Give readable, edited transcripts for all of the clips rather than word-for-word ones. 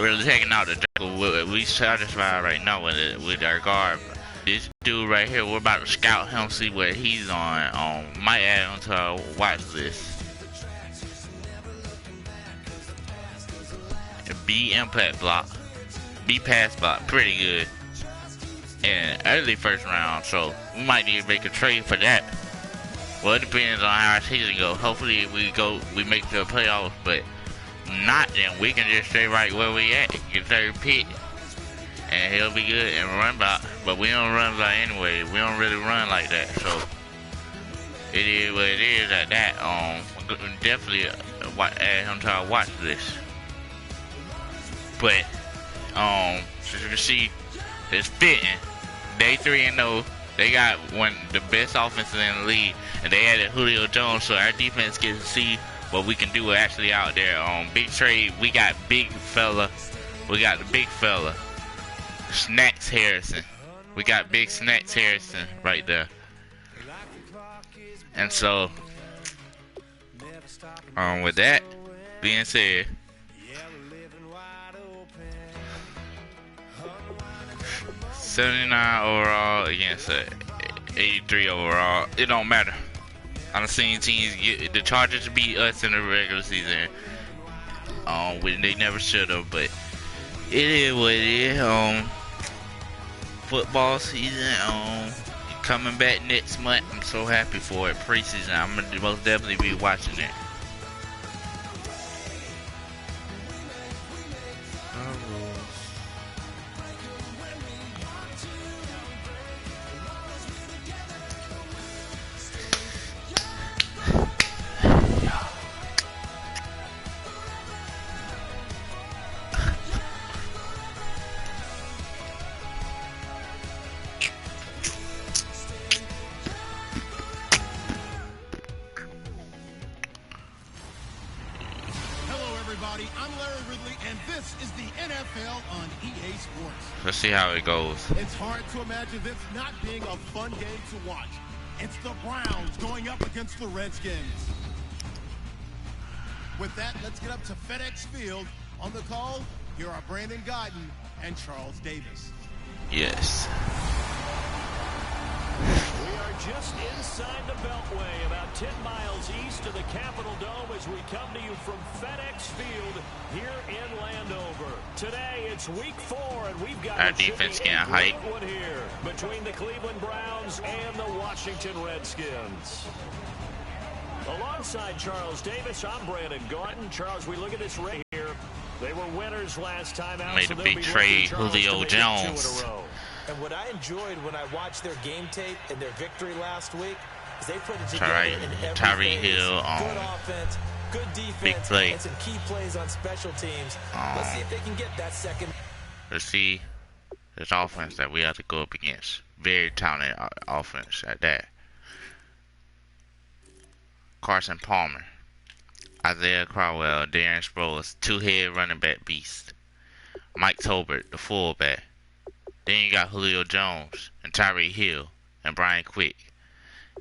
really taking out the jungle. We satisfied right now with our guard. This dude right here, we're about to scout him, see what he's on. Might add him to our watch list. B impact block, B pass block, pretty good. And early first round, so we might need to make a trade for that. Well, it depends on how our season goes. Hopefully we make the playoffs, but not, then we can just stay right where we at, get third pick, and he'll be good and run block. But we don't run block anyway. We don't really run like that, so it is what it is at that. Definitely add him to our watch list. But as you can see, it's fitting. They 3-0. They got one the best offenses in the league, and they added Julio Jones, so our defense gets to see what we can do actually out there. Big trade, we got big fella. We got the big fella, Snacks Harrison. We got big Snacks Harrison right there. And so, with that being said, 79 overall against 83 overall. It don't matter. I've seen teams get the Chargers beat us in the regular season. When they never should have, but it is what it is. Football season coming back next month. I'm so happy for it. Preseason, I'm gonna most definitely be watching it. Let's see how it goes. It's hard to imagine this not being a fun game to watch. It's the Browns going up against the Redskins. With that, let's get up to FedEx Field. On the call, here are Brandon Guyton and Charles Davis. Yes. We are just inside the Beltway, about 10 miles east of the Capitol Dome as we come to you from FedEx Field here in Landover. Today it's week 4 and we've got our defense getting hype here between the Cleveland Browns and the Washington Redskins. Alongside Charles Davis, I'm Brandon Guyton. Charles, we look at this right here. They were winners last time out. Made a big trade, Julio Jones. And what I enjoyed when I watched their game tape and their victory last week is they put it together in every Tyreek phase. Hill, Good offense, good defense, big play, and some key plays on special teams. Let's see if they can get that second. Let's see this offense that we have to go up against. Very talented offense at that. Carson Palmer, Isaiah Crowell, Darren Sproles, two-head running back beast. Mike Tolbert, the fullback. Then you got Julio Jones and Tyreek Hill and Brian Quick.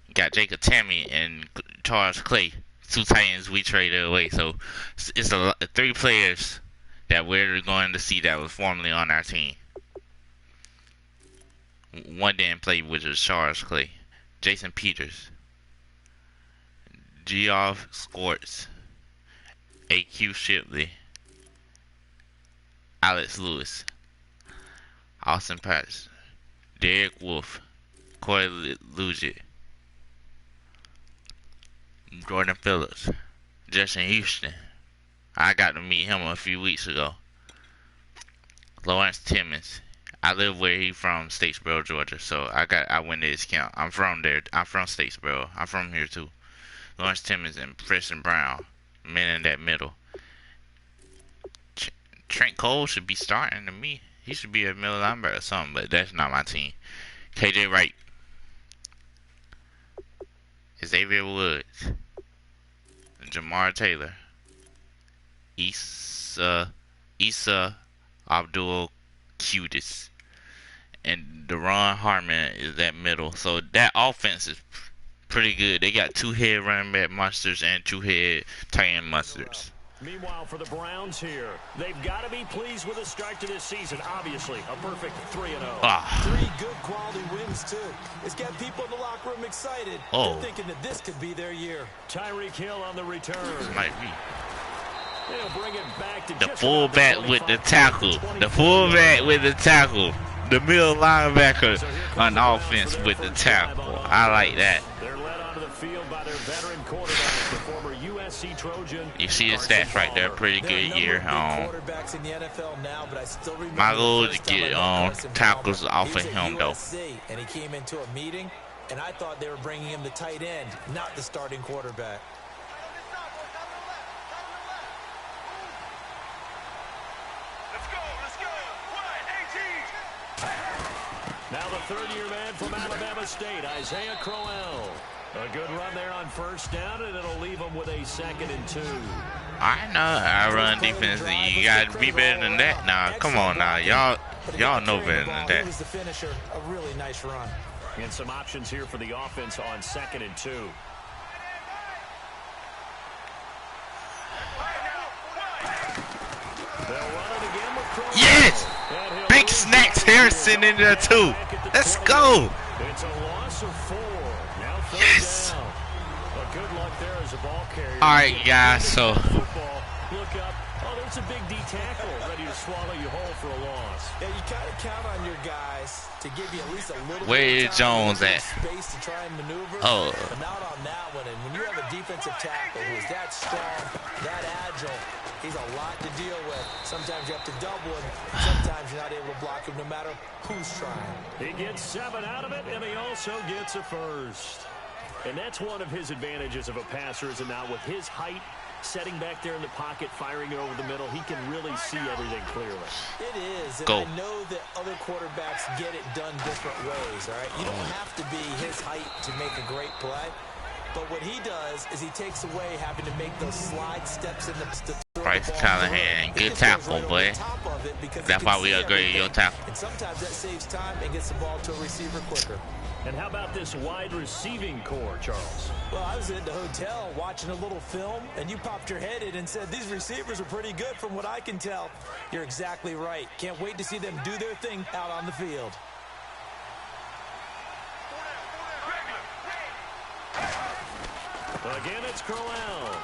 You got Jacob Tamme and Charles Clay, two Titans we traded away. So it's 3 players that we're going to see that was formerly on our team. One didn't play, which was Charles Clay. Jason Peters, Geoff Swartz, A.Q. Shipley, Alex Lewis, Austin Patterson, Derek Wolfe, Corey Lugic, Jordan Phillips, Justin Houston. I got to meet him a few weeks ago. Lawrence Timmons. I live where he from, Statesboro, Georgia. So I went to his camp. I'm from there. I'm from Statesboro. I'm from here too. Lawrence Timmons and Preston Brown, men in that middle. Trent Cole should be starting to me. He should be a middle linebacker or something, but that's not my team. KJ Wright, Xavier Woods, Jamar Taylor, Issa Abdul Qudus, and Deron Harmon is that middle. So that offense is pretty good. They got 2 head running back monsters and 2 head tight end monsters. Meanwhile, for the Browns here, they've got to be pleased with the start to this season. Obviously, a perfect 3-0. Three good quality wins, too. It's got people in the locker room excited. They're thinking that this could be their year. Tyreek Hill on the return. Might be. They'll bring it back to The fullback with the tackle. The fullback with the tackle. The middle linebacker on offense with the tackle. I like that. They're led onto the field by their veteran quarterback, the former USC Trojan. You see the stats right there, pretty good year. Quarterbacks in the NFL now, but I still remember My goal is to get tackles off of him though. And he came into a meeting, and I thought they were bringing him the tight end, not the starting quarterback. Now the third-year man from Alabama State, Isaiah Crowell. A good run there on first down, and it'll leave him with a 2nd and 2. I know I run defense, and you gotta be better than that now. Come on now, y'all know better than that. He was the finisher, a really nice run. And some options here for the offense on 2nd and 2. They'll run it again with Crowell. Yes! Big snacks Harrison in there too. Let's go. It's a loss of 4. Now third Yes. down. But good luck there as a ball carrier. All right, guys. So Football. Look up. Oh, there's a big D tackle ready to swallow you whole for a loss. Yeah, you kind of count on your guys to give you at least a little Where bit is of time, Jones at? space to try and maneuver. Oh. But not on that one. And when you have a defensive tackle who is that strong, that agile, he's a lot to deal with. Sometimes you have to double him. Sometimes you're not able to block him no matter who's trying. He gets 7 out of it, and he also gets a first. And that's one of his advantages of a passer, is now with his height, setting back there in the pocket, firing it over the middle, he can really see everything clearly. It is, and Go. I know that other quarterbacks get it done different ways, all right? You don't have to be his height to make a great play, but what he does is he takes away having to make those slide steps in the Bryce Callahan, good tackle, boy. That's why we upgraded your tackle. And sometimes that saves time and gets the ball to a receiver quicker. And how about this wide receiving core, Charles? Well, I was at the hotel watching a little film, and you popped your head in and said, these receivers are pretty good from what I can tell. You're exactly right. Can't wait to see them do their thing out on the field. Again, it's Crowell.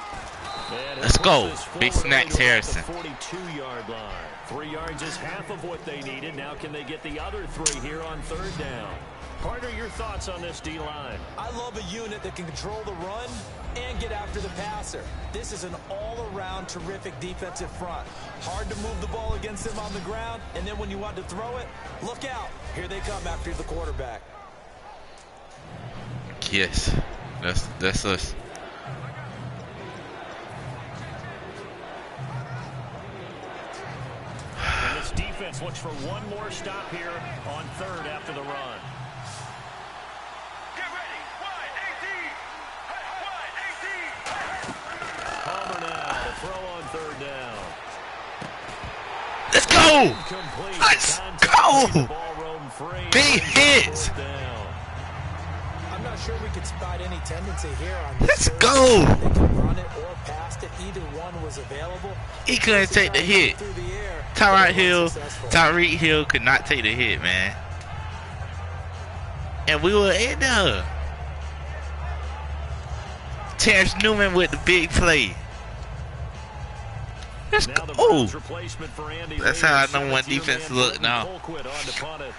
Let's go. Big snacks Harrison. 42-yard line. 3 yards is half of what they needed. Now can they get the other 3 here on third down? Partner, your thoughts on this D-line? I love a unit that can control the run and get after the passer. This is an all-around terrific defensive front. Hard to move the ball against them on the ground, and then when you want to throw it, look out. Here they come after the quarterback. Yes, that's us. And this defense looks for one more stop here on third after the run. Get ready. Wide 18. Palmer now to throw on third down. Let's go. Incomplete. Let's Contact go. made the ball roam free. Big hits. Fourth down. I'm not sure we could spot any tendency here on Let's this. go. They could run it or pass it. Either one was available. He couldn't take the hit. Through the air, Tyreek Hill could not take the hit, man. And we were in there. Terrence Newman with the big play. Let's Now the go. Browns replacement for Andy That's Lee, how I know one 17-year defense man look Jordan now. Colquitt on to punt it.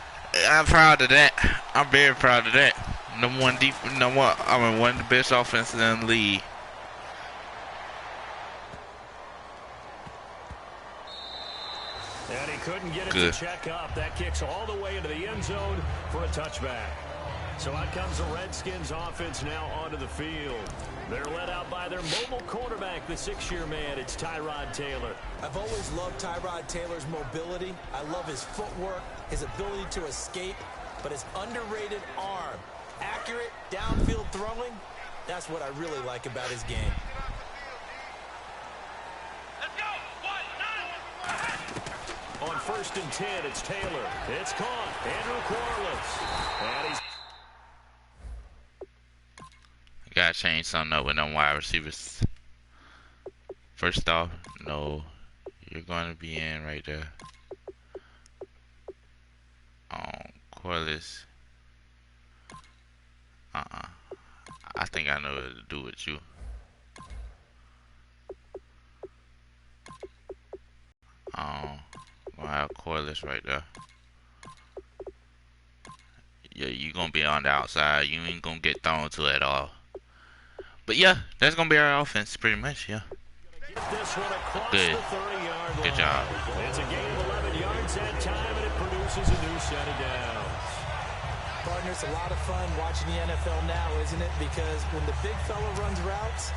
I'm proud of that. I'm very proud of that. One of the best offenses in the league. And he couldn't get it Good. to check up. That kicks all the way into the end zone for a touchback. So out comes the Redskins offense now onto the field. They're led out by their mobile quarterback, the 6-year man. It's Tyrod Taylor. I've always loved Tyrod Taylor's mobility. I love his footwork, his ability to escape, but his underrated arm. Accurate, downfield throwing, that's what I really like about his game. On 1st and 10, it's Taylor. It's caught. Andrew Quarles. And he's... Gotta change something up with them wide receivers. First off, No, you're going to be in right there. Corliss. I think I know what to do with you. Gonna have Corliss right there. Yeah, you gonna be on the outside. You ain't gonna get thrown to at all. But yeah, that's gonna be our offense pretty much. Yeah. Good. Good job. It's a gain of 11 yards that time, and it produces a new set of downs. Partner, it's a lot of fun watching the NFL now, isn't it? Because when the big fella runs routes,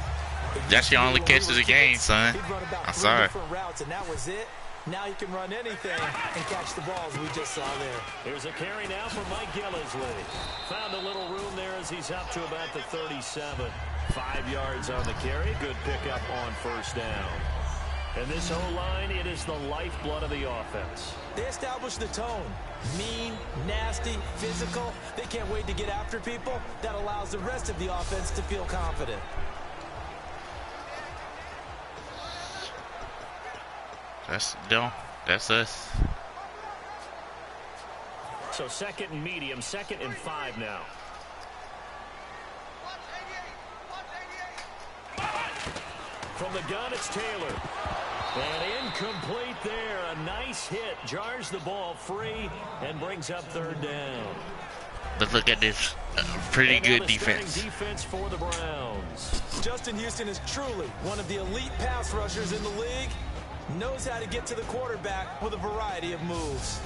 that's your only catch of the game, son. I'm sorry. Different routes, and that was it. Now you can run anything and catch the balls we just saw there. Here's a carry now for Mike Gillisley. Found a little room there as he's up to about the 37. 5 yards on the carry. Good pickup on first down. And this O-line, it is the lifeblood of the offense. They establish the tone. Mean, nasty, physical. They can't wait to get after people. That allows the rest of the offense to feel confident. That's us. So 2nd and medium, 2nd and 5 now. From the gun, it's Taylor. And incomplete there. A nice hit. Jars the ball free and brings up 3rd down. But look at this pretty good defense. Defense for the Browns. Justin Houston is truly one of the elite pass rushers in the league. Knows how to get to the quarterback with a variety of moves.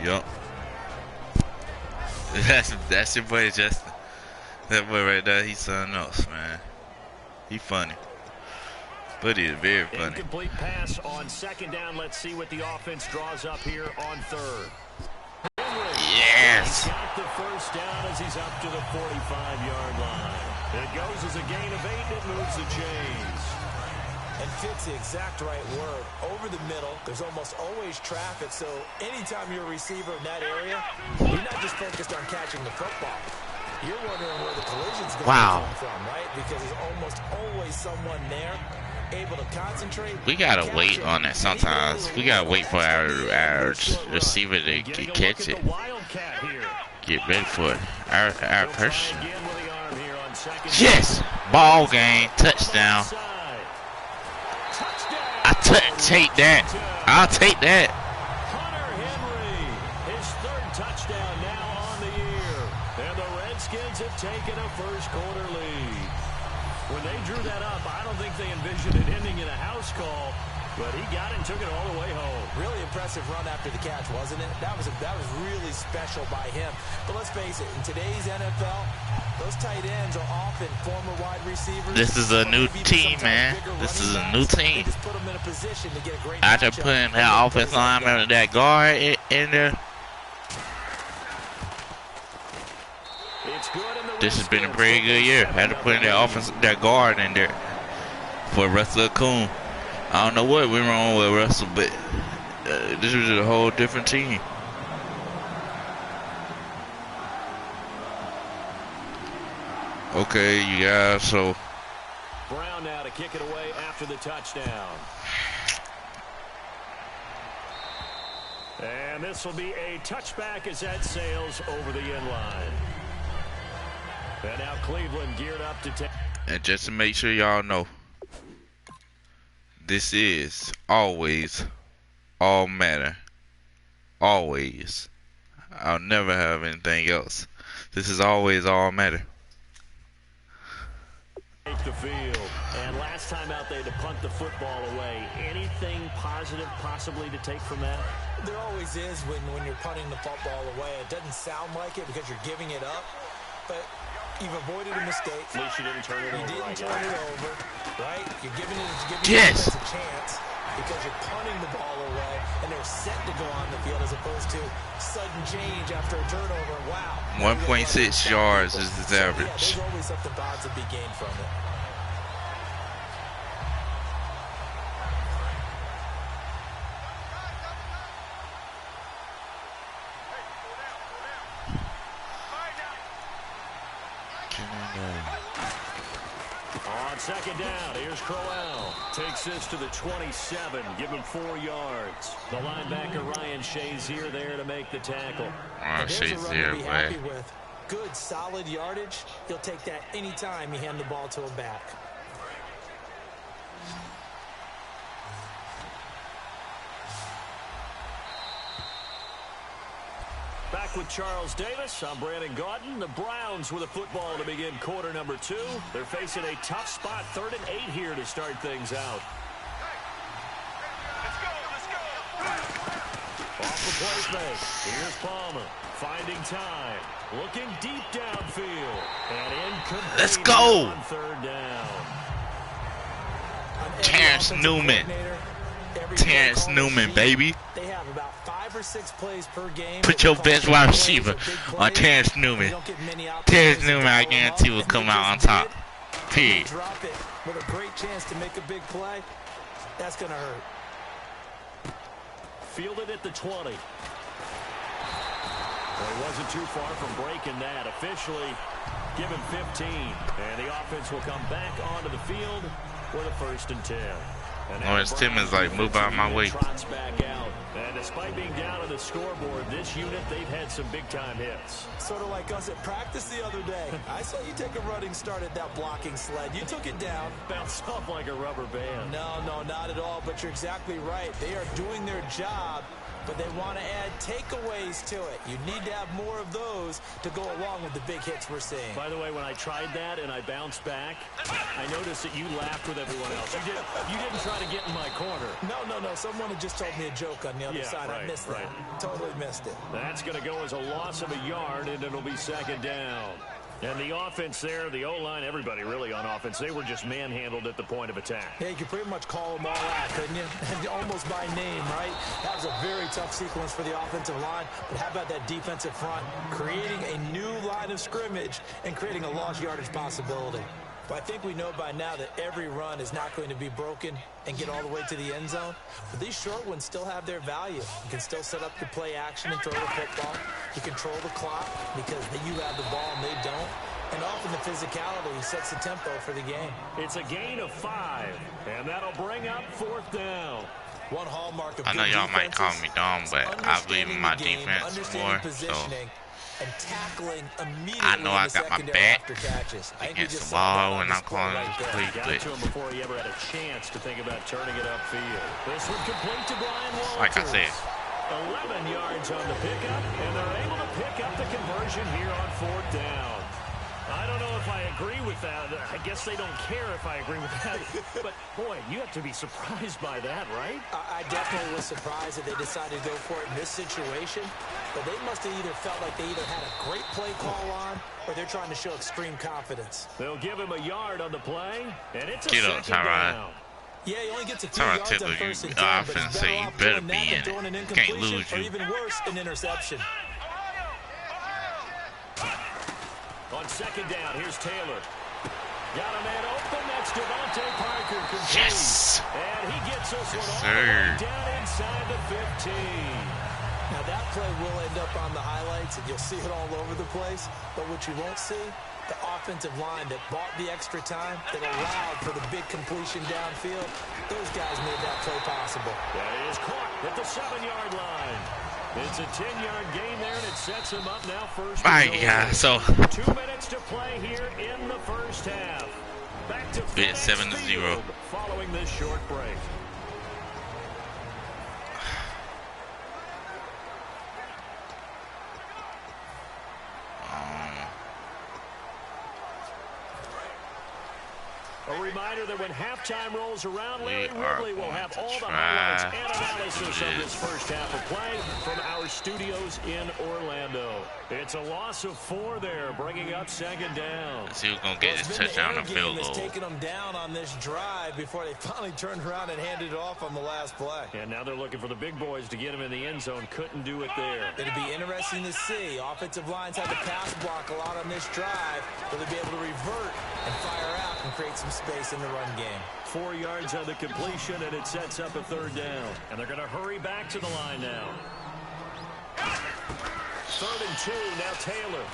Yup. That's your boy Justin. That boy right there, he's something else, man. He funny. But he is very funny. Incomplete pass on 2nd down. Let's see what the offense draws up here on 3rd. Yes. He's got the first down as he's up to the 45-yard line. It goes as a gain of 8. It moves the chains. And fits the exact right word. Over the middle, there's almost always traffic, so anytime you're a receiver in that area, you're not just focused on catching the football. You're wondering where the collision's going to come from, right? Because there's almost always someone there able to concentrate. We gotta wait on that sometimes. We gotta wait for our receiver to catch it. Get ready for it. Our person. Yes! Ball game. Touchdown. Take that. I'll take that. Hunter Henry, his 3rd touchdown now on the year. And the Redskins have taken a first-quarter lead. When they drew that up, I don't think they envisioned it ending in a house call, but he got it and took it all the way home. Really impressive run after the catch, wasn't it? That was really special by him. But let's face it, in today's NFL, those tight ends are often former wide receivers. This is a new team, man. This is a new team. After putting that offensive lineman, that guard in there, this has been a pretty good year. After putting that guard in there for Russell Coon. I don't know what went wrong with Russell, but this was a whole different team. Okay, you guys, so Brown now to kick it away after the touchdown. And this will be a touchback as that sails over the end line. And now Cleveland geared up to take. And just to make sure y'all know, this is always all matter. Always. I'll never have anything else. This is always all matter. The field. And last time out, they had to punt the football away. Anything positive possibly to take from that? There always is when you're punting the football away. It doesn't sound like it because you're giving it up, but you've avoided a mistake. At least you didn't turn it over. You didn't turn it over, right? You're giving it a chance because you're punting the ball away, and they're set to go on the field as opposed to sudden change after a turnover. Wow. 1.6 yards is his average. Yeah, there's always something positive to be gained from it. On second down, here's Crowell. Takes this to the 27, give him 4 yards. The linebacker Ryan Shazier there to make the tackle. Shazier, man. Good, solid yardage. He'll take that anytime you hand the ball to him back. Back with Charles Davis, I'm Brandon Gaudin. The Browns with a football to begin quarter number 2. They're facing a tough spot, 3rd and 8 here to start things out. Let's go. Off the play fake. Here's Palmer. Finding time. Looking deep downfield. And incomplete. Let's go. On 3rd down. Terrence Newman. Terrence Newman, baby. They have about 5 or 6 plays per game. Put your best wide receiver on Terrence Newman. Terrence Newman, I guarantee, will come out on top. Period. Drop it with a great chance to make a big play. That's going to hurt. Fielded at the 20. Well, he wasn't too far from breaking that. Officially given 15. And the offense will come back onto the field with a 1st and 10. Lawrence Timmons like, move out of my way. Back out. And despite being down on the scoreboard, this unit, they've had some big-time hits. Sort of like us at practice the other day. I saw you take a running start at that blocking sled. You took it down. Bounced off like a rubber band. No, not at all. But you're exactly right. They are doing their job, but they want to add takeaways to it. You need to have more of those to go along with the big hits we're seeing. By the way, when I tried that and I bounced back, I noticed that you laughed with everyone else. You didn't try to get in my corner. No. Someone had just told me a joke on the other side. Right, I missed that. Totally missed it. That's going to go as a loss of a yard, and it'll be 2nd down. And the offense there, the O-line, everybody really on offense, they were just manhandled at the point of attack. Yeah, you could pretty much call them all out, couldn't you? Almost by name, right? That was a very tough sequence for the offensive line. But how about that defensive front? Creating a new line of scrimmage and creating a lost yardage possibility. But I think we know by now that every run is not going to be broken and get all the way to the end zone. But these short ones still have their value. You can still set up your play action and throw the football. You control the clock because you have the ball and they don't. And often the physicality sets the tempo for the game. It's a gain of 5, and that'll bring up 4th down. One hallmark of I know y'all might call me dumb, but I believe in my defense more, so and tackling immediately. I know I got my back against the ball when I'm calling it complete. Got to him before he ever had a chance to think about turning it upfield. This one complete to Brian Walters. like I said, 11 yards on the pickup, and they're able to pick up the conversion here on 4th down. I don't know if I agree with that. I guess they don't care if I agree with that. But, boy, you have to be surprised by that, right? I definitely was surprised that they decided to go for it in this situation. But they must have either felt like they either had a great play call on or they're trying to show extreme confidence. They'll give him a yard on the play, and it's a get up, Tyrod. Yeah, he only gets a few yards on 1st and 10, but he's better off doing that than throwing an incompletion or even worse, an interception. On 2nd down, here's Taylor. Got a man open. That's Devontae Parker. Complete. Yes! And he gets us one all the sir. way down inside the 15. Now, that play will end up on the highlights, and you'll see it all over the place. But what you won't see, the offensive line that bought the extra time, that allowed for the big completion downfield, those guys made that play possible. That is caught at the 7-yard line. It's a 10-yard gain there, and it sets him up now 1st. Right, yeah, so 2 minutes to play here in the 1st half. Back to 7-0 following this short break. A reminder that when halftime rolls around, Larry Ridley will have all the highlights and analysis of this 1st half of play from our studios in Orlando. It's a loss of 4 there, bringing up 2nd down. Let's see who's going to get this touchdown and field goal. Taking them down on this drive before they finally turned around and handed it off on the last play. And now they're looking for the big boys to get him in the end zone. Couldn't do it there. It'll be interesting to see. Offensive lines had to pass block a lot on this drive. Will they be able to revert and fire out and create some space in the run game? 4 yards on the completion, and it sets up a 3rd down. And they're going to hurry back to the line now. 3rd and 2, now Taylor.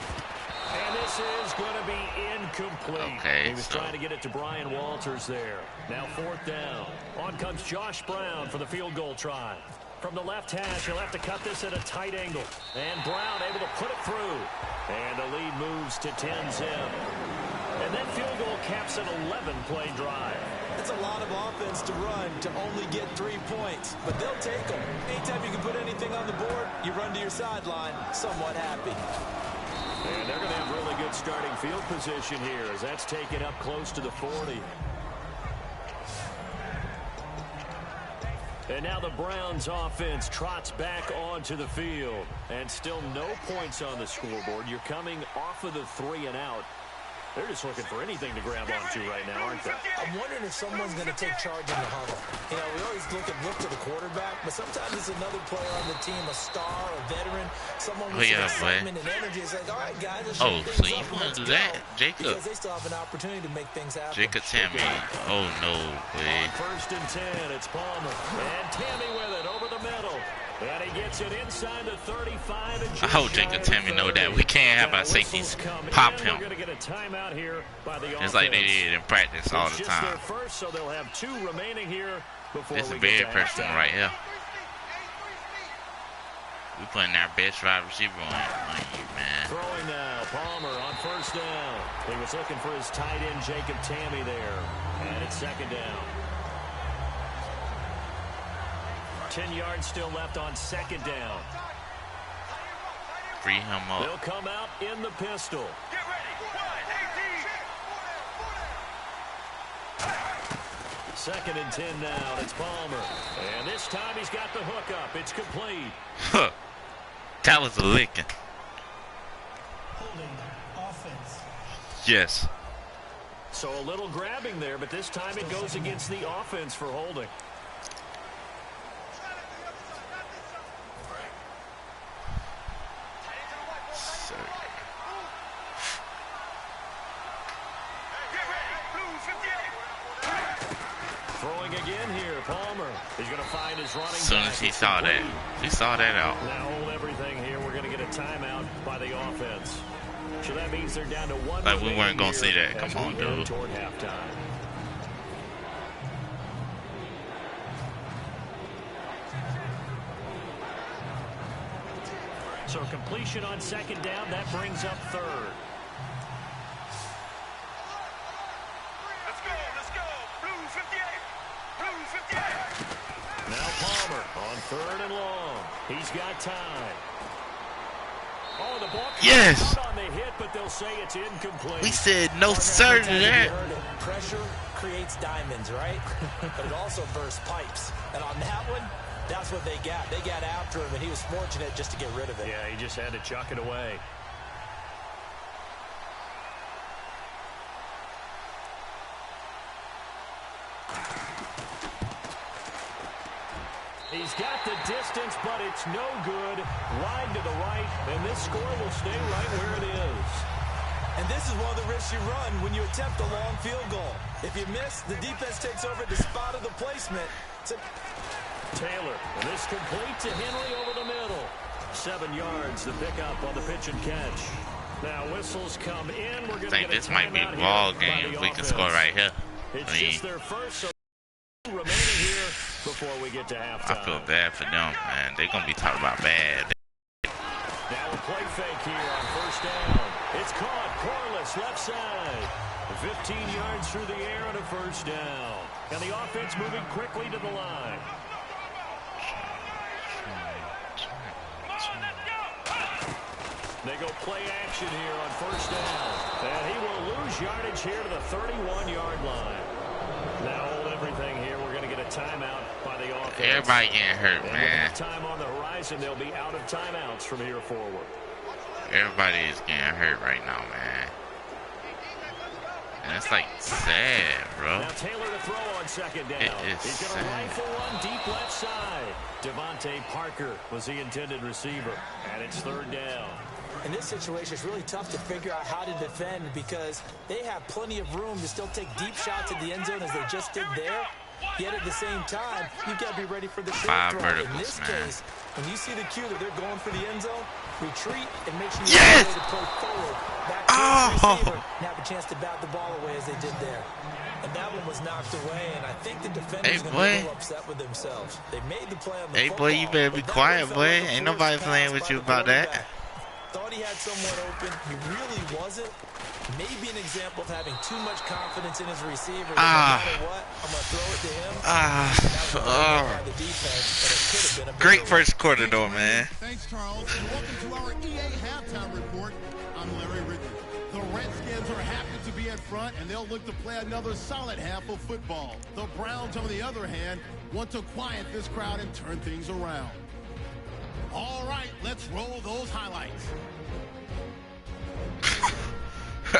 And this is going to be incomplete. Okay, he was trying to get it to Brian Walters there. Now 4th down. On comes Josh Brown for the field goal try. From the left hash, he'll have to cut this at a tight angle. And Brown able to put it through. And the lead moves to 10-zip. And that field goal caps an 11-play drive. It's a lot of offense to run to only get 3 points, but they'll take them. Anytime you can put anything on the board, you run to your sideline somewhat happy. And they're going to have really good starting field position here as that's taken up close to the 40. And now the Browns offense trots back onto the field. And still no points on the scoreboard. You're coming off of the 3 and out. They're just looking for anything to grab onto right now, aren't they? I'm wondering if someone's going to take charge in the huddle. You know, we always look to the quarterback, but sometimes it's another player on the team, a star, a veteran, someone with some excitement and energy. It's like, all right, guys, let's shake things so you up. want to do that, Jacob? Because they still have an opportunity to make things happen. Jacob Tammy. Oh, no way. On 1st and 10, it's Palmer. And Tammy with it over the middle. And he gets it inside the 35. And I hope Jacob Tammy know that we can't have our safeties pop him. It's like they did in practice all the time. First, so they'll have 2 remaining here before This is very personal right here. We putting our best wide receiver on you, man. Throwing now, Palmer on 1st down. He was looking for his tight end, Jacob Tammy there. And it's 2nd down. 10 yards still left on 2nd down. Free him up. They'll come out in the pistol. Get ready. 2nd and 10 now. It's Palmer. And this time he's got the hook up. It's complete. Huh. That was a licking. Holding offense. Yes. So a little grabbing there, but this time it goes against the offense for holding. Throwing again here, Palmer. He's going to find his running back. As soon as he saw that, out. Now hold everything here. We're going to get a timeout by the offense. So that means they're down to 1. Like we weren't going to see that. Come on, dude. Toward halftime. So completion on 2nd down. That brings up 3rd. Now Palmer on 3rd and long. He's got time. Oh, the ball yes. out on the hit, but they'll say it's incomplete. We said no sir to that. Pressure creates diamonds, right? But it also bursts pipes. And on that one, that's what they got. They got after him, and he was fortunate just to get rid of it. Yeah, he just had to chuck it away. He's got the distance, but it's no good. Wide to the right, and this score will stay right where it is. And this is one of the risks you run when you attempt a long field goal. If you miss, the defense takes over at the spot of the placement. Taylor, and this complete to Henry over the middle. 7 yards, the pickup on the pitch and catch. Now whistles come in. We're going to think this might be a ball game if we can score right here. It's just their first, so remaining here before we get to halftime. I feel bad for them, man. They're going to be talking about bad. Now a play fake here on 1st down. It's caught. Corliss left side. 15 yards through the air and a 1st down. And the offense moving quickly to the line. They go play action here on 1st down. And he will lose yardage here to the 31-yard line. Now hold everything here. We're going to get a timeout by the offense. Everybody getting hurt, and man. with time on the horizon, they'll be out of timeouts from here forward. Everybody is getting hurt right now, man. And it's like sad, bro. Now Taylor to throw on 2nd down. It is He's going to rifle one deep left side. Devontae Parker was the intended receiver. And it's 3rd down. In this situation, it's really tough to figure out how to defend because they have plenty of room to still take deep shots at the end zone as they just did there. Yet at the same time, you've got to be ready for the short 5 throw. verticals, In this man. case, when you see the cue that they're going for the end zone, retreat and make sure you Yes! get the play forward. Back to the receiver and have a chance to bat the ball away as they did there. And that one was knocked away, and I think the defenders are going to be a little upset with themselves. They made the play on the football. Hey, boy, you better be quiet, boy. Ain't nobody playing with you about that. Thought he had someone open. He really wasn't. Maybe an example of having too much confidence in his receiver. No matter what, I'm going to throw it to him. The defense, but it could have been a Great first quarter, though, man. Thanks, Charles, and welcome to our EA halftime report. I'm Larry Ridley. The Redskins are happy to be in front, and they'll look to play another solid half of football. The Browns, on the other hand, want to quiet this crowd and turn things around. All right, let's roll those highlights.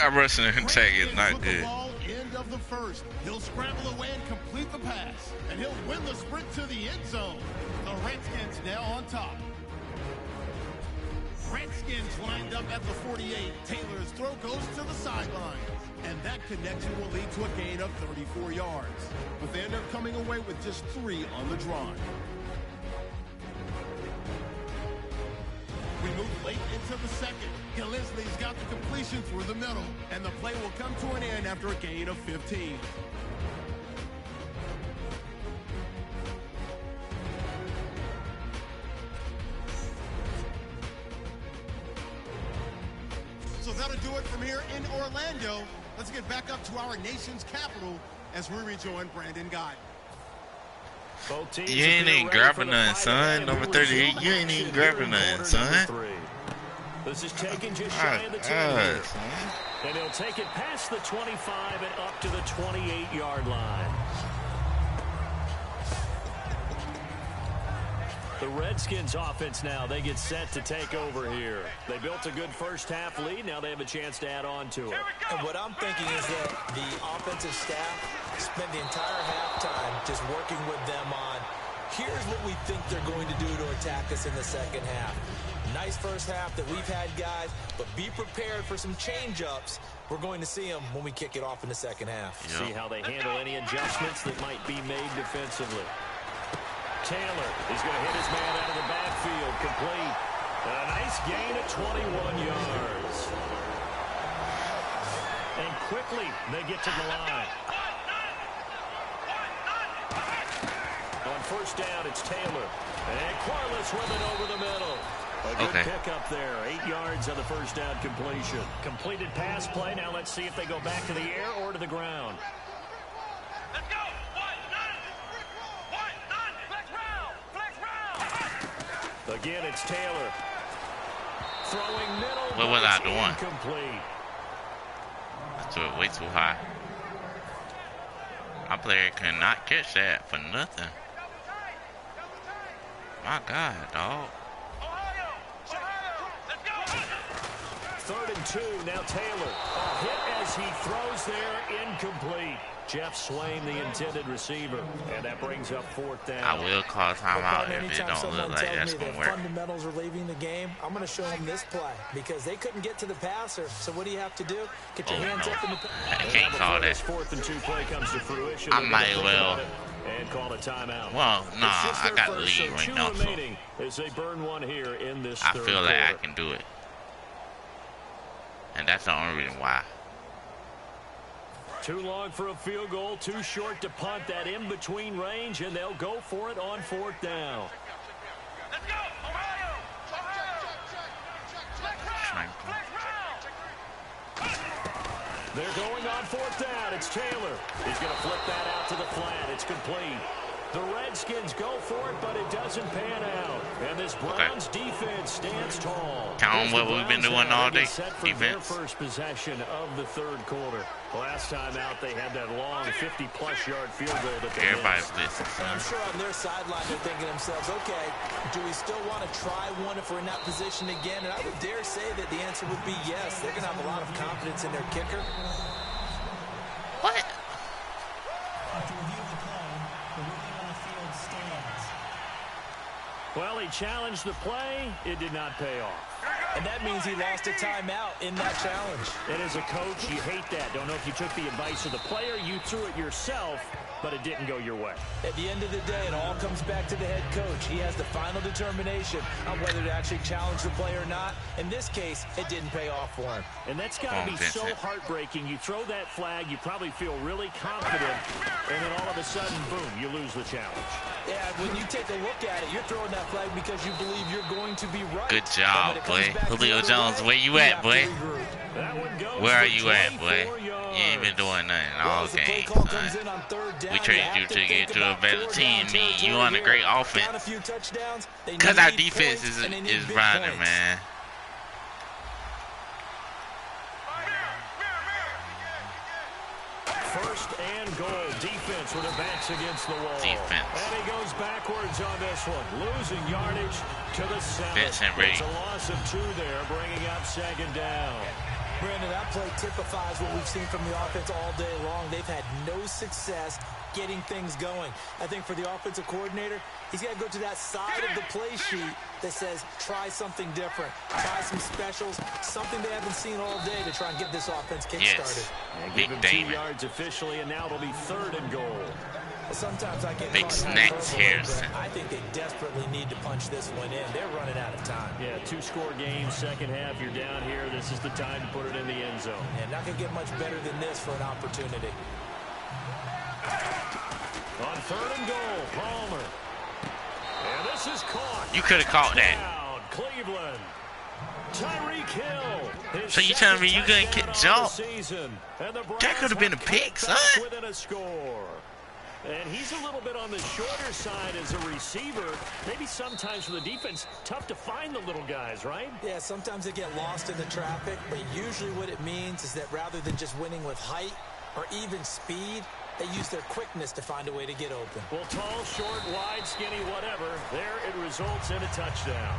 I'm rushing and tag is not good. End of the first. He'll scramble away and complete the pass, and he'll win the sprint to the end zone. The Redskins now on top. Redskins lined up at the 48. Taylor's throw goes to the sideline, and that connection will lead to a gain of 34 yards. But they end up coming away with just 3 on the drive. We move late into the second. Gillespie's got the completion through the middle, and the play will come to an end after a gain of 15. So that'll do it from here in Orlando. Let's get back up to our nation's capital as we rejoin Brandon Guy. You ain't even grabbing nothing, son. Number 38, you ain't even grabbing nothing, son. This is taken just shy of the 10 here. And he'll take it past the 25 and up to the 28-yard line. The Redskins offense now, they get set to take over here. They built a good first half lead. Now they have a chance to add on to it. And what I'm thinking is that the offensive staff spent the entire halftime just working with them on, here's what we think they're going to do to attack us in the second half. Nice first half that we've had, guys, but be prepared for some change-ups. We're going to see them when we kick it off in the second half. See how they handle any adjustments that might be made defensively. Taylor is going to hit his man out of the backfield, complete. A nice gain of 21 yards. And quickly, they get to the line. On first down, it's Taylor. And Corliss with it over the middle. A good pickup there. 8 yards on the first down completion. Completed pass play. Now let's see if they go back to the air or to the ground. Let's go. Again, it's Taylor. Throwing middle. What was I doing? Incomplete. I threw it way too high. My player could not catch that for nothing. My God, dog. Third and 2, now Taylor. A hit as he throws there, incomplete. Jeff Swain, the intended receiver, and that brings up fourth down. I will call timeout if it don't look like that's going to work. Fundamentals are leaving the game. I'm going to show them this play because they couldn't get to the passer. So what do you have to do? Get your hands up in the I can't call that. Fourth and 2 play comes to fruition. I might well. And call a timeout. Well, nah, I got the lead right now, so as they burn one here in this I third feel like I quarter. can do it. And that's the only reason why. Too long for a field goal, too short to punt. That in-between range, and they'll go for it on fourth down. Let's go, Ohio! They're going on fourth down. It's Taylor. He's going to flip that out to the flat. It's complete. The Redskins go for it, but it doesn't pan out. And this Browns defense stands tall. Count on what we've been doing all day. Defense. Their first possession of the third quarter. Last time out, they had that long 50-plus yard field goal that they Everybody's missed. listening. I'm sure on their sideline they're thinking to themselves, okay, do we still want to try one if we're in that position again? And I would dare say that the answer would be yes. They're going to have a lot of confidence in their kicker. What? Well, he challenged the play. It did not pay off. And that means he lost a timeout in that challenge. And as a coach, you hate that. Don't know if you took the advice of the player, you threw it yourself, but it didn't go your way. At the end of the day, it all comes back to the head coach. He has the final determination on whether to actually challenge the play or not. In this case, it didn't pay off for him. And that's got to be so heartbreaking. You throw that flag, you probably feel really confident, and then all of a sudden, boom, you lose the challenge. Yeah, when you take a look at it, you're throwing that flag because you believe you're going to be right. Good job, boy. Julio Jones, where you at, boy? Where are you at, boy? You ain't been doing nothing all game, son. We traded you to get to a better team. Me, you on a great offense. Because our defense is running, man. First and goal. Defense with their backs against the wall. Defense. And he goes backwards on this one. Losing yardage to the center. It's a loss of 2 there, bringing up second down. Brandon, that play typifies what we've seen from the offense all day long. They've had no success getting things going. I think for the offensive coordinator, he's got to go to that side of the play sheet that says, try something different. Try some specials, something they haven't seen all day to try and get this offense kick-started. And give him 2 yards officially, and now it'll be 3rd and goal. Sometimes I get big snacks here. I think they desperately need to punch this one in. They're running out of time. Yeah, 2-score game, second half. You're down here. This is the time to put it in the end zone. And not going to get much better than this for an opportunity. On 3rd and goal, Palmer. And this is caught. You could have caught that. Cleveland. Tyreek Hill. So you telling me you couldn't get jumped? That could have been a pick, son. Within a score. And he's a little bit on the shorter side as a receiver. Maybe sometimes for the defense, tough to find the little guys, right? Yeah, sometimes they get lost in the traffic, but usually what it means is that rather than just winning with height or even speed, they use their quickness to find a way to get open. Well, tall, short, wide, skinny, whatever, there it results in a touchdown.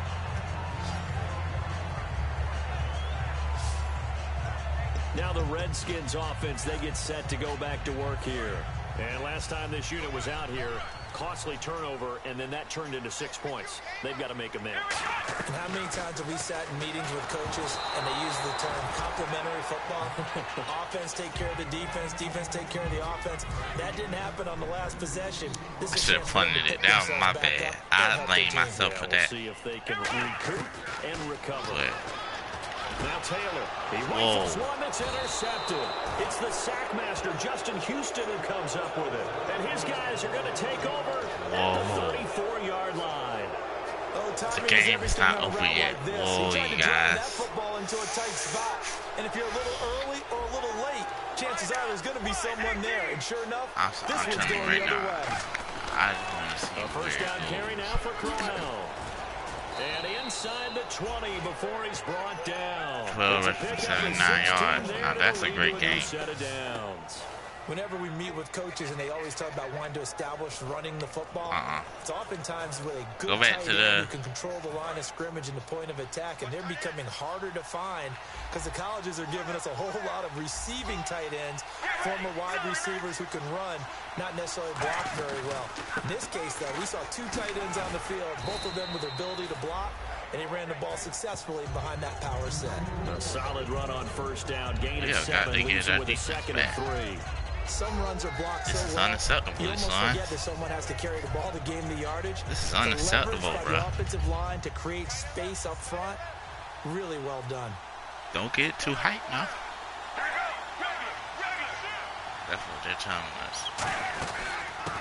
Now the Redskins offense, they get set to go back to work here. And last time this unit was out here, costly turnover, and then that turned into 6 points. They've got to make amends. And how many times have we sat in meetings with coaches and they use the term complementary football? Offense take care of the defense, defense take care of the offense. That didn't happen on the last possession. I should have punted it. That was my bad. I blame myself for that. We'll see if they can recoup and recover. But now Taylor, he rifles one that's intercepted. It's the sack master, Justin Houston, who comes up with it. And his guys are going to take over at the 34-yard line. The game is not over yet. Whoa, you guys. That football into a tight spot. And if you're a little early or a little late, chances are there's going to be someone there. And sure enough, this one's going the other way. I just want to see a first down carry now for Crowell. And inside the 20 before he's brought down. 12 for 79 yards. Now that's a great game. Whenever we meet with coaches and they always talk about wanting to establish running the football, it's oftentimes with a good tight end who can control the line of scrimmage and the point of attack, and they're becoming harder to find because the colleges are giving us a whole lot of receiving tight ends, former wide receivers who can run, not necessarily block very well. In this case, though, we saw 2 tight ends on the field, both of them with the ability to block, and he ran the ball successfully behind that power set. A solid run on first down, gain of 7, leaves it with a 2nd and 3. Some runs are blocked this so is well. unacceptable, You almost son. forget that someone has to carry the ball to gain the yardage. This is unacceptable, bro. The offensive line to create space up front, really well done. Don't get too hyped now. That's what they're telling us.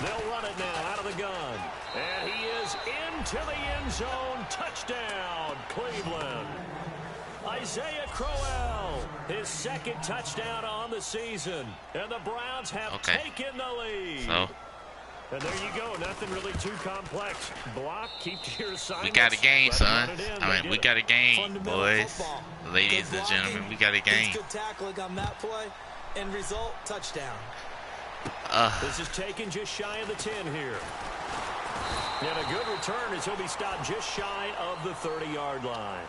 They'll run it now out of the gun. And he is into the end zone. Touchdown, Cleveland. Isaiah Crowell, his 2nd touchdown on the season. And the Browns have taken the lead. So, and there you go. Nothing really too complex. Block, keep to your assignments. we got a game, son. We got a game, boys. Ladies and gentlemen, we got a game. Good tackling on that play. End result, touchdown. This is taken just shy of the 10 here. And a good return as he'll be stopped just shy of the 30-yard line.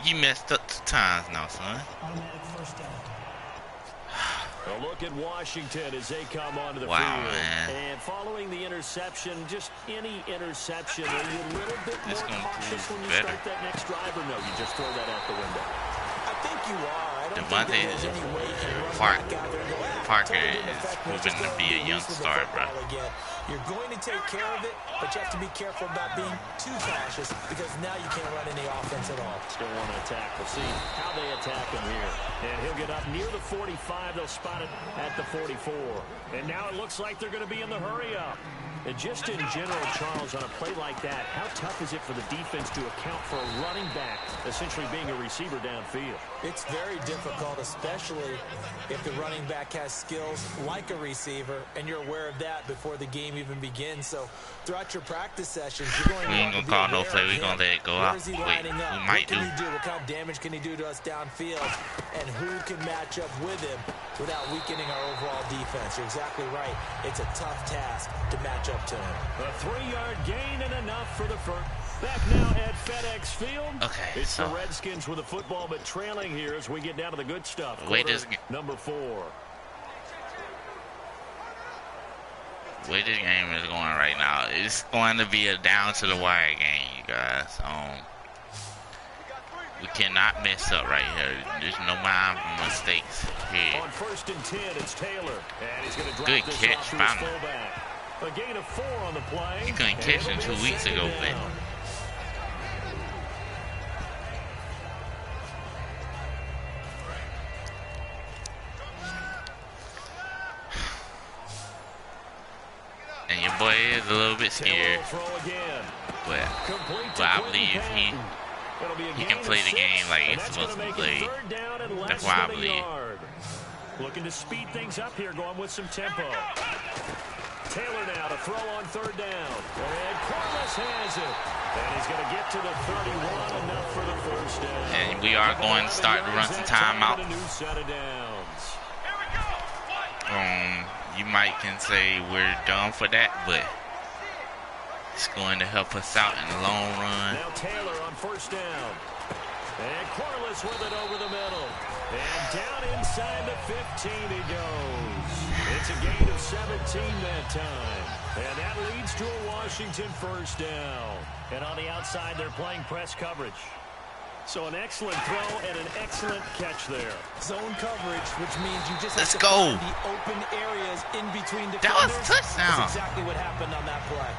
You messed up 2 times now, son. A look at Washington as they come onto the Wow, field. man. And following the interception, just any interception, are you a little bit more cautious when you start that next drive, or no, you just throw that out the window? I think you are. I don't Devontae think there's any way you can run back out there and go, Parker totally is ineffective, moving just to be a don't young use the star, bro. football again. You're going to take care of it, but you have to be careful about being too cautious because now you can't run any offense at all. Still want to attack. We'll see how they attack him here. And he'll get up near the 45. They'll spot it at the 44. And now it looks like they're going to be in the hurry up. And just in general, Charles, on a play like that, how tough is it for the defense to account for a running back essentially being a receiver downfield? It's very difficult, especially if the running back has skills like a receiver, and you're aware of that before the game even begins. So throughout your practice sessions, you're going to We ain't gonna call no play. We gonna let it go out. Where is he Wait, lining we up? might What can do. he do? What kind of damage can he do to us downfield? And who can match up with him without weakening our overall defense? You're exactly right. It's a tough task to match up to him. A 3-yard gain and enough for the first. Back now at FedEx Field. Okay, It's so the Redskins with the football, but trailing here as we get down to the good stuff. Wait, Quarter number 4. way this game is going right now, it's going to be a down to the wire game, you guys. We cannot mess up right here. There's no mistakes here. On 1st and 10, it's Taylor. And he's going to drop Good this catch, off to his finally. fullback. A gain of 4 on the play. You couldn't catch him 2 weeks ago, but and your boy is a little bit scared, but I believe he can play the game like it's supposed to be played. That's why I believe. Looking to speed things up here, going with some tempo. Taylor now to throw on 3rd down. And Corliss has it. And he's going to get to the 31, enough for the 1st down. And we are going to start to run some timeout. A new set of downs. You might can say we're done for that, but it's going to help us out in the long run. Now Taylor on 1st down. And Corliss with it over the middle. And down inside the 15 he goes. It's a gain of 17 that time. And that leads to a Washington 1st down. And on the outside, they're playing press coverage. So an excellent throw and an excellent catch there. Zone coverage, which means you just Let's have to go. find the open areas in between defenders. That was a touchdown. That's exactly what happened on that play.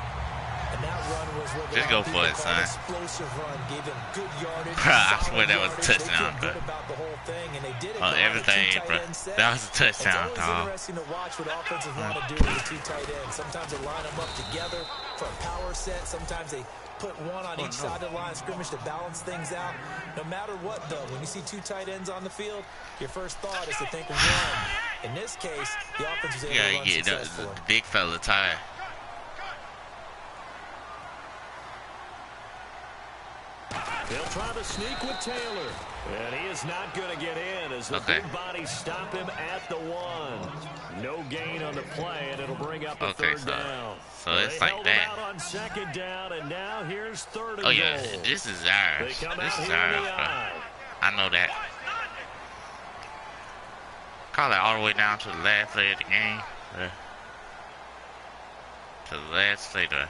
And that run was what Just go for it, son. Explosive run, gave them good yardage. I swear that was a touchdown, They felt bro. good about the whole thing, and they did it. Oh, everything, bro. That was a touchdown, It's always dog. interesting to watch what offenses want to do with the 2 tight ends. Sometimes they line them up together for a power set. Sometimes they put one on each side of the line of scrimmage to balance things out. No matter what, though, when you see 2 tight ends on the field, your first thought is to think of one. In this case, the offense was able to run successfully. The big fella tired. They'll try to sneak with Taylor. And he is not going to get in as the big bodies stop him at the 1. No gain on the play, and it'll bring up a 3rd down. So it's like that. Out on 2nd down, and now here's 3rd and Oh, yeah. goal. This is ours. This is ours, bro. I know that. Call it all the way down to the last play of the game. To the last play to...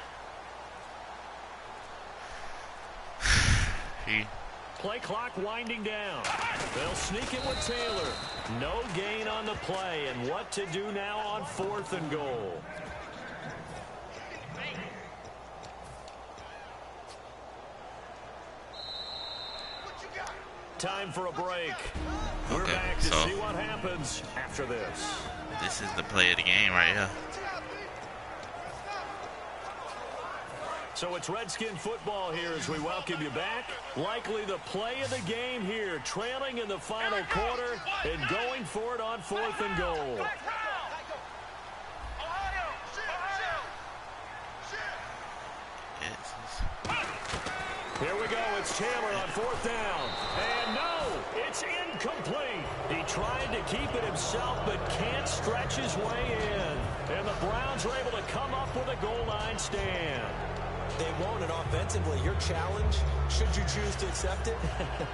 Play clock winding down. They'll sneak it with Taylor. No gain on the play, and what to do now on 4th and goal. Time for a break. We're back to see what happens after this. This is the play of the game right here. So it's Redskin football here as we welcome you back. Likely the play of the game here, trailing in the final quarter and going for it on 4th and goal. Here we go. It's Taylor on 4th down. And no, it's incomplete. He tried to keep it himself but can't stretch his way in. And the Browns are able to come up with a goal line stand. They won't, and offensively, your challenge, should you choose to accept it,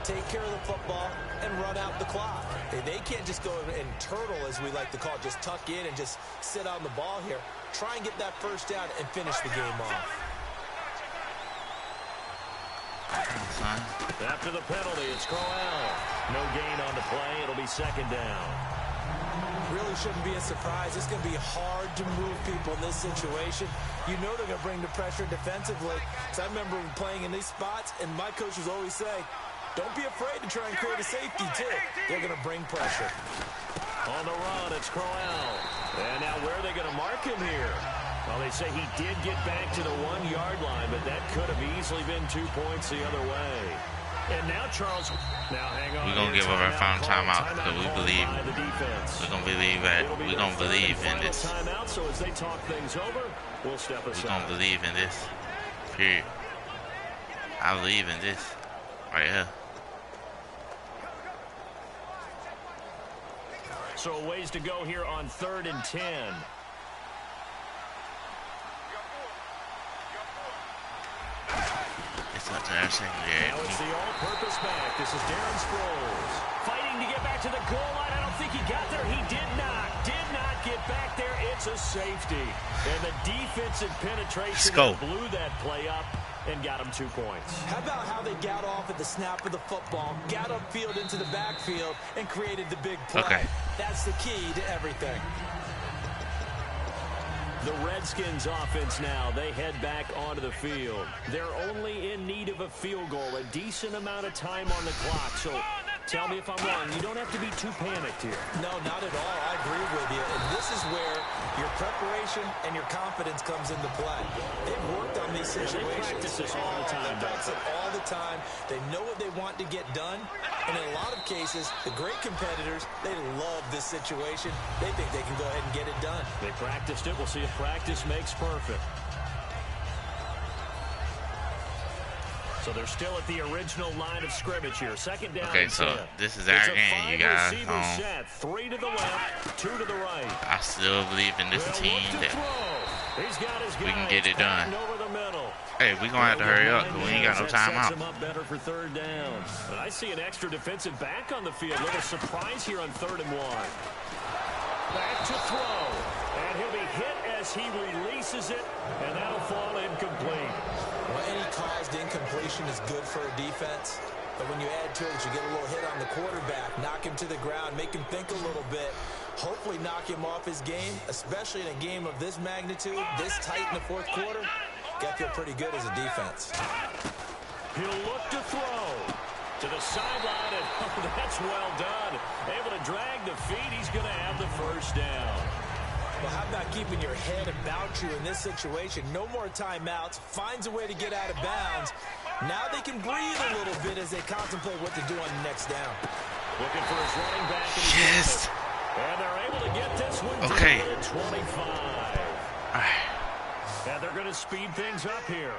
take care of the football and run out the clock. They can't just go and turtle, as we like to call it, just tuck in and just sit on the ball here. Try and get that first down and finish the game off. After the penalty, it's Crowell. No gain on the play. It'll be second down. Really shouldn't be a surprise. It's going to be hard to move people in this situation. You know they're going to bring the pressure defensively. Because I remember playing in these spots, and my coaches always say, don't be afraid to try and create a safety, too. They're going to bring pressure. On the run, it's Crowell. And now where are they going to mark him here? Well, they say he did get back to the 1 yard line, but that could have easily been 2 points the other way. And now Charles, now hang on. We're gonna give up our final timeout because we believe we're gonna believe in this. Timeout, so as they talk things over, we'll step aside. We're gonna believe in this. Period. I believe in this. Right here. So a ways to go here on 3rd and 10. Now it's the all-purpose back. This is Darren Sproles. Fighting to get back to the goal line. I don't think he got there. He did not get back there. It's a safety. And the defensive penetration blew that play up and got him 2 points. How about how they got off at the snap of the football, got upfield into the backfield, and created the big play. Okay. That's the key to everything. The Redskins offense now, they head back onto the field. They're only in need of a field goal, a decent amount of time on the clock. So tell me if I'm wrong. You don't have to be too panicked here. No, not at all. I agree with you. And this is where your preparation and your confidence comes into play. They've worked on these situations. They practice this all the time. They practice it all the time. They know what they want to get done. And in a lot of cases, the great competitors, they love this situation. They think they can go ahead and get it done. They practiced it. We'll see if practice makes perfect. So they're still at the original line of scrimmage here. Second down. Okay, so this is our game, you guys. Set. 3 to the left, 2 to the right. I still believe in this team that we can get it done. Hey, we're going to have to hurry up because we ain't got no time out. Up better for 3rd down. But I see an extra defensive back on the field. Little surprise here on 3rd and 1. Back to throw. And he'll be hit as he releases it. And that'll fall incomplete. Well, any caused incompletion is good for a defense. But when you add to it, you get a little hit on the quarterback, knock him to the ground, make him think a little bit, hopefully knock him off his game, especially in a game of this magnitude, this tight in the 4th quarter. Got to feel pretty good as a defense. He'll look to throw to the sideline, and that's well done. Able to drag the feet. He's going to have the first down. Well, how about keeping your head about you in this situation? No more timeouts. Finds a way to get out of bounds. Now they can breathe a little bit as they contemplate what to do on the next down. Looking for his running back. Yes. And they're able to get this one okay. to 25. And they're going to speed things up here.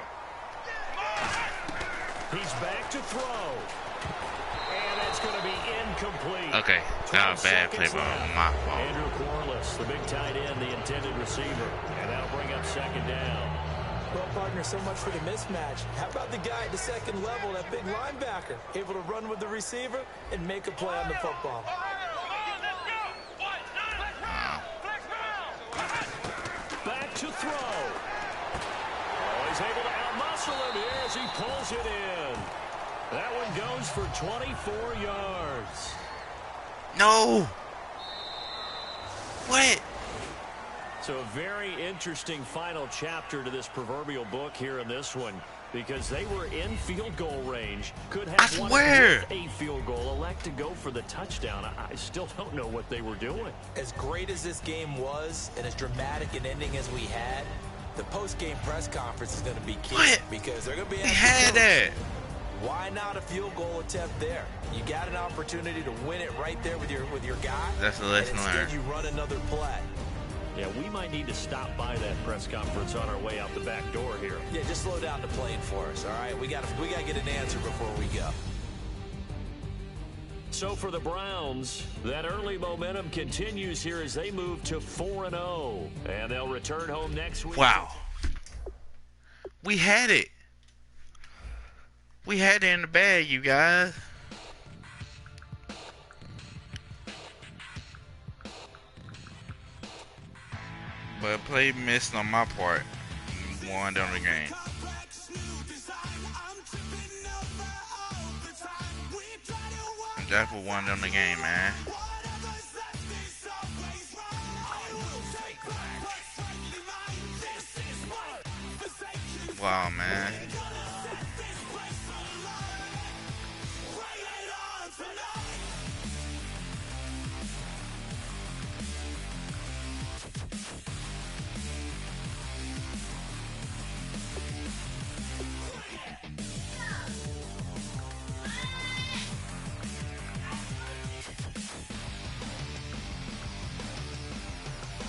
He's back to throw. And it's going to be incomplete. Okay, that was a bad play, my fault. Andrew Corliss, the big tight end, the intended receiver. And that'll bring up second down. Well, partner, so much for the mismatch. How about the guy at the second level, that big linebacker, able to run with the receiver and make a play on the football? Back to throw. Oh, he's able to outmuscle him here as he pulls it in. That one goes for 24 yards. No. What? So a very interesting final chapter to this proverbial book here in this one, because they were in field goal range. Could have won with a field goal, elect to go for the touchdown. I still don't know what they were doing. As great as this game was and as dramatic an ending as we had, the post-game press conference is going to be key. What? Because they're going to be we had that. Why not a field goal attempt there? You got an opportunity to win it right there with your guy. That's the lesson learned. Instead, you run another play. Yeah, we might need to stop by that press conference on our way out the back door here. Yeah, just slow down the plane for us, all right? We got to get an answer before we go. So for the Browns, that early momentum continues here as they move to 4-0. And they'll return home next week. Wow. We had it. We had it in the bag, you guys. But play missed on my part. Won down the game. And that's what won them the game, man. Wow, man.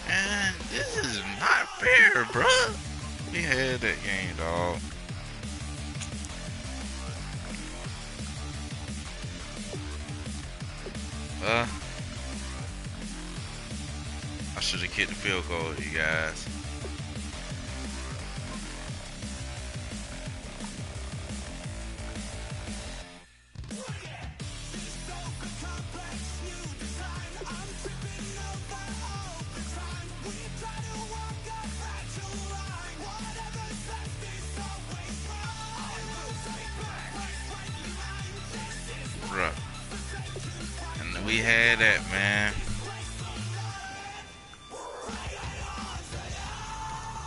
And this is not fair, bruh. We had that game, dog. I should have kicked the field goal, you guys. Bruh. And we had that, man.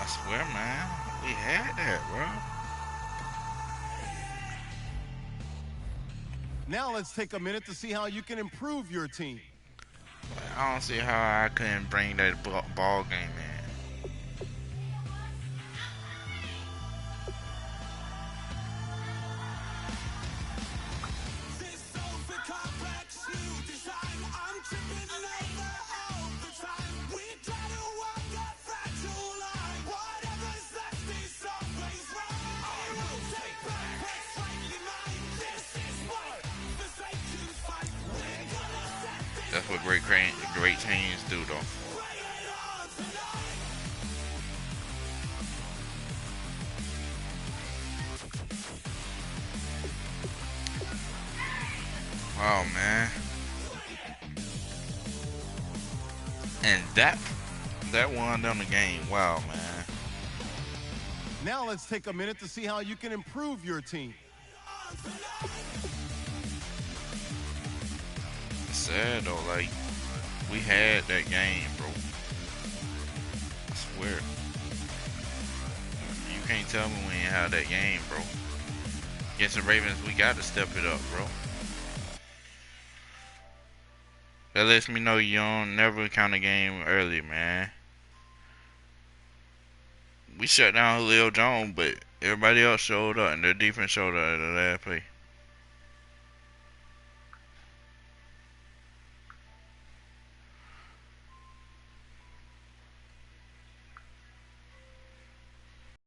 I swear, man. We had that, bro. Now let's take a minute to see how you can improve your team. I don't see how I couldn't bring that ball game in. That's what great teams do, though. Wow, man. And that won them the game. Wow, man. Now let's take a minute to see how you can improve your team. It's sad, though. Like, we had that game, bro. I swear. You can't tell me we ain't had that game, bro. Against the Ravens, we got to step it up, bro. That lets me know you don't never count a game early, man. We shut down Julio Jones, but everybody else showed up, and their defense showed up at the last play.